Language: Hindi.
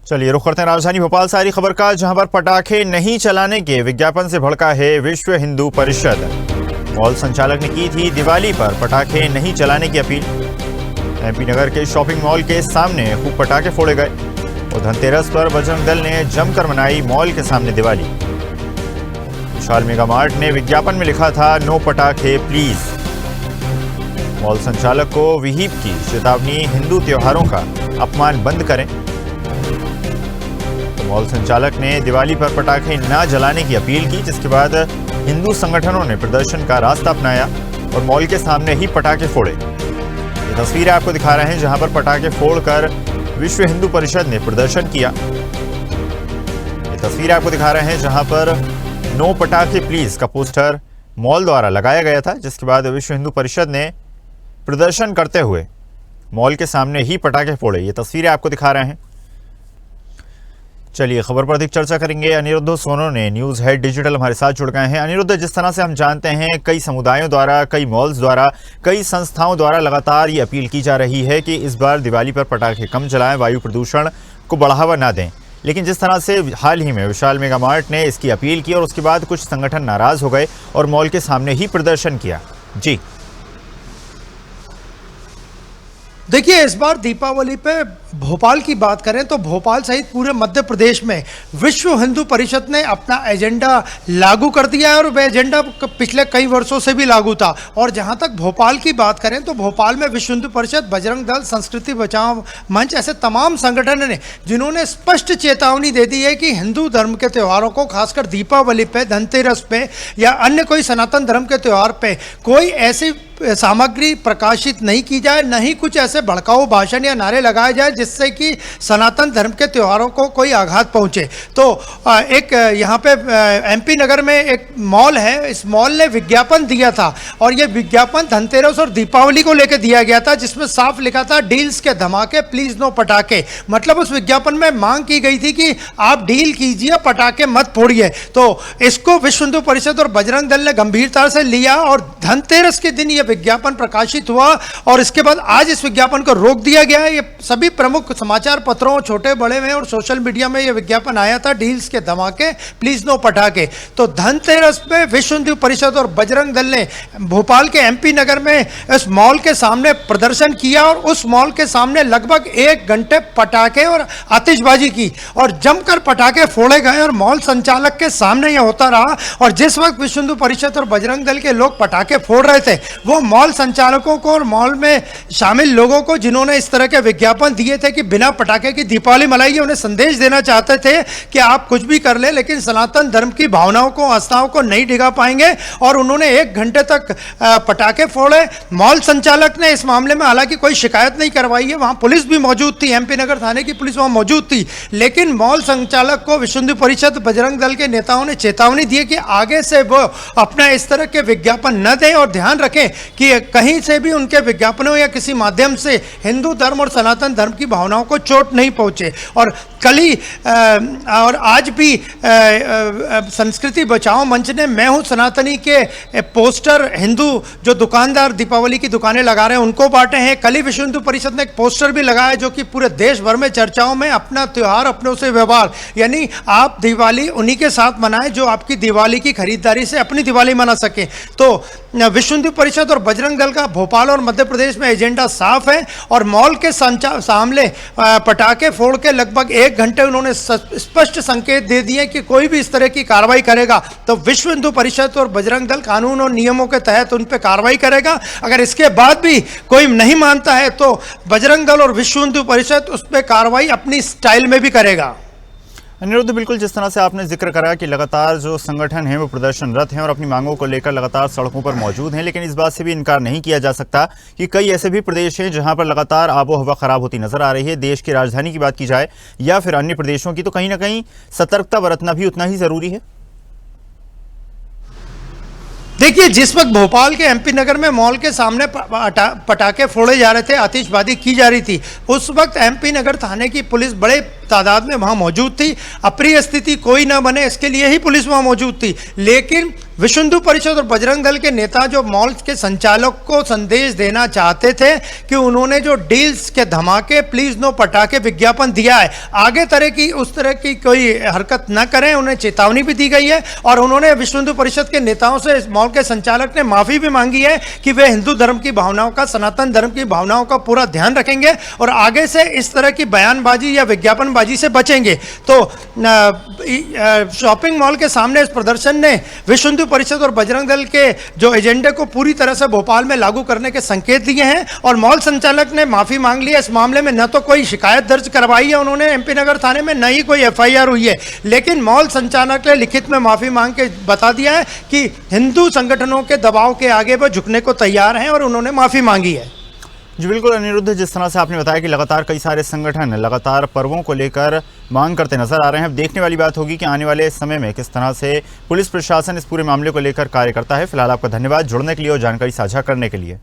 चलिए रुख करते हैं राजधानी भोपाल से आ रही खबर का, जहां पर पटाखे नहीं चलाने के विज्ञापन से भड़का है विश्व हिंदू परिषद। मॉल संचालक ने की थी दिवाली पर पटाखे नहीं चलाने की अपील। एमपी नगर के शॉपिंग मॉल के सामने खूब पटाखे फोड़े गए और धनतेरस पर बजरंग दल ने जमकर मनाई मॉल के सामने दिवाली। विशाल मेगा मार्ट ने विज्ञापन में लिखा था, नो पटाखे प्लीज। मॉल संचालक को विहिप की चेतावनी, हिंदू त्योहारों का अपमान बंद करें। मॉल संचालक ने दिवाली पर पटाखे न जलाने की अपील की, जिसके बाद हिंदू संगठनों ने प्रदर्शन का रास्ता अपनाया और मॉल के सामने ही पटाखे फोड़े। ये तस्वीरें आपको दिखा रहे हैं, जहां पर पटाखे फोड़कर विश्व हिंदू परिषद ने प्रदर्शन किया। ये तस्वीरें आपको दिखा रहे हैं, जहां पर नो पटाखे प्लीज का पोस्टर मॉल द्वारा लगाया गया था, जिसके बाद विश्व हिंदू परिषद ने प्रदर्शन करते हुए मॉल के सामने ही पटाखे फोड़े। ये तस्वीरें आपको दिखा रहे हैं। चलिए खबर पर अधिक चर्चा करेंगे। अनिरुद्ध सोनो ने न्यूज़ हेड डिजिटल हमारे साथ जुड़ गए हैं। अनिरुद्ध, जिस तरह से हम जानते हैं, कई समुदायों द्वारा, कई मॉल्स द्वारा, कई संस्थाओं द्वारा लगातार ये अपील की जा रही है कि इस बार दिवाली पर पटाखे कम जलाएं, वायु प्रदूषण को बढ़ावा ना दें। लेकिन जिस तरह से हाल ही में विशाल मेगा मार्ट ने इसकी अपील की और उसके बाद कुछ संगठन नाराज हो गए और मॉल के सामने ही प्रदर्शन किया। जी देखिए, इस बार दीपावली पे भोपाल की बात करें तो भोपाल सहित पूरे मध्य प्रदेश में विश्व हिंदू परिषद ने अपना एजेंडा लागू कर दिया है और वह एजेंडा पिछले कई वर्षों से भी लागू था। और जहां तक भोपाल की बात करें तो भोपाल में विश्व हिंदू परिषद, बजरंग दल, संस्कृति बचाओ मंच, ऐसे तमाम संगठन ने जिन्होंने स्पष्ट चेतावनी दे दी है कि हिंदू धर्म के त्योहारों को, खासकर दीपावली पे, धनतेरस पे या अन्य कोई सनातन धर्म के त्यौहार पे कोई ऐसी सामग्री प्रकाशित नहीं की जाए, न ही कुछ ऐसे भड़काऊ भाषण या नारे लगाए जाए जिससे कि सनातन धर्म के त्योहारों को कोई आघात पहुंचे। तो एक यहाँ पे एमपी नगर में एक मॉल है, इस मॉल ने विज्ञापन दिया था और ये विज्ञापन धनतेरस और दीपावली को लेकर दिया गया था, जिसमें साफ लिखा था, डील्स के धमाके प्लीज नो पटाखे। मतलब उस विज्ञापन में मांग की गई थी कि आप डील कीजिए, पटाखे मत फोड़िए। तो इसको विश्व हिंदू परिषद और बजरंग दल ने गंभीरता से लिया और धनतेरस के दिन विज्ञापन प्रकाशित हुआ और इसके बाद आज इस विज्ञापन को रोक दिया गया है। ये सभी प्रमुख समाचार पत्रों, छोटे बड़े में और सोशल मीडिया में ये विज्ञापन आया था, डील्स के धमाके प्लीज नो पटाखे। तो धनतेरस पे विश्व हिंदू परिषद और बजरंग दल ने भोपाल के एमपी नगर में इस मॉल के सामने प्रदर्शन किया और उस मॉल के सामने लगभग 1 घंटे पटाखे और आतिशबाजी की और जमकर पटाखे फोड़े गए और मॉल संचालक के सामने यह होता रहा। और जिस वक्त विश्व हिंदू परिषद और बजरंग दल के लोग पटाखे फोड़ रहे थे, वो मॉल संचालकों को और मॉल में शामिल लोगों को, जिन्होंने इस तरह के विज्ञापन दिए थे कि बिना पटाखे की दीपावली मनाइए, उन्हें संदेश देना चाहते थे कि आप कुछ भी कर ले लेकिन सनातन धर्म की भावनाओं को, आस्थाओं को नहीं डिगा पाएंगे। और उन्होंने 1 घंटे तक पटाखे फोड़े। मॉल संचालक ने इस मामले में हालांकि कोई शिकायत नहीं करवाई है, वहां पुलिस भी मौजूद थी, एमपी नगर थाने की पुलिस वहां मौजूद थी, लेकिन मॉल संचालक को विश्व हिंदू परिषद, बजरंग दल के नेताओं ने चेतावनी दी कि आगे से वो अपना इस तरह के विज्ञापन न दें और ध्यान रखें कि कहीं से भी उनके विज्ञापनों या किसी माध्यम से हिंदू धर्म और सनातन धर्म की भावनाओं को चोट नहीं पहुंचे। और कल ही और आज भी संस्कृति बचाओ मंच ने मैं हूं सनातनी के पोस्टर हिंदू जो दुकानदार दीपावली की दुकानें लगा रहे हैं उनको बांटे हैं। कल ही विश्व हिंदू परिषद ने एक पोस्टर भी लगाया जो कि पूरे देश भर में चर्चाओं में, अपना त्यौहार अपनों से व्यवहार, यानी आप दिवाली उन्हीं के साथ मनाएं जो आपकी दिवाली की खरीदारी से अपनी दिवाली मना सकें। तो विश्व हिंदू परिषद और बजरंग दल का भोपाल और मध्य प्रदेश में एजेंडा साफ है और मॉल के सामने पटाखे फोड़ के लगभग 1 घंटे उन्होंने स्पष्ट संकेत दे दिए कि कोई भी इस तरह की कार्रवाई करेगा तो विश्व हिंदू परिषद और बजरंग दल कानून और नियमों के तहत उन पर कार्रवाई करेगा। अगर इसके बाद भी कोई नहीं मानता है तो बजरंग दल और विश्व हिंदू परिषद उस पर कार्रवाई अपनी स्टाइल में भी करेगा। अनिरुद्ध, बिल्कुल जिस तरह से आपने जिक्र करा कि लगातार जो संगठन हैं वो प्रदर्शनरत हैं और अपनी मांगों को लेकर लगातार सड़कों पर मौजूद हैं, लेकिन इस बात से भी इनकार नहीं किया जा सकता कि कई ऐसे भी प्रदेश हैं जहां पर लगातार आबो हवा खराब होती नजर आ रही है। देश की राजधानी की बात की जाए या फिर अन्य प्रदेशों की, तो कहीं ना कहीं सतर्कता बरतना भी उतना ही जरूरी है। देखिए, जिस वक्त भोपाल के एमपी नगर में मॉल के सामने पटाखे फोड़े जा रहे थे, आतिशबाजी की जा रही थी, उस वक्त एमपी नगर थाने की पुलिस बड़े तादाद में वहाँ मौजूद थी। अप्रिय स्थिति कोई ना बने इसके लिए ही पुलिस वहाँ मौजूद थी। लेकिन विश्व हिंदू परिषद और बजरंग दल के नेता जो मॉल के संचालक को संदेश देना चाहते थे कि उन्होंने जो डील्स के धमाके प्लीज नो पटाखे विज्ञापन दिया है, आगे उस तरह की कोई हरकत न करें, उन्हें चेतावनी भी दी गई है। और उन्होंने विश्व हिंदू परिषद के नेताओं से, इस मॉल के संचालक ने माफी भी मांगी है कि वे हिंदू धर्म की भावनाओं का, सनातन धर्म की भावनाओं का पूरा ध्यान रखेंगे और आगे से इस तरह की बयानबाजी या विज्ञापनबाजी से बचेंगे। तो शॉपिंग मॉल के सामने इस प्रदर्शन ने विश्व हिंदू परिषद और बजरंग दल के जो एजेंडे को पूरी तरह से भोपाल में लागू करने के संकेत दिए हैं और मॉल संचालक ने माफी मांग ली है। इस मामले में न तो कोई शिकायत दर्ज करवाई है उन्होंने एमपी नगर थाने में, न ही कोई एफआईआर हुई है, लेकिन मॉल संचालक ने लिखित में माफी मांग के बता दिया है कि हिंदू संगठनों के दबाव के आगे वो झुकने को तैयार हैं और उन्होंने माफी मांगी है। जी बिल्कुल अनिरुद्ध, जिस तरह से आपने बताया कि लगातार कई सारे संगठन लगातार पर्वों को लेकर मांग करते नजर आ रहे हैं। अब देखने वाली बात होगी कि आने वाले समय में किस तरह से पुलिस प्रशासन इस पूरे मामले को लेकर कार्य करता है। फिलहाल आपका धन्यवाद जुड़ने के लिए और जानकारी साझा करने के लिए।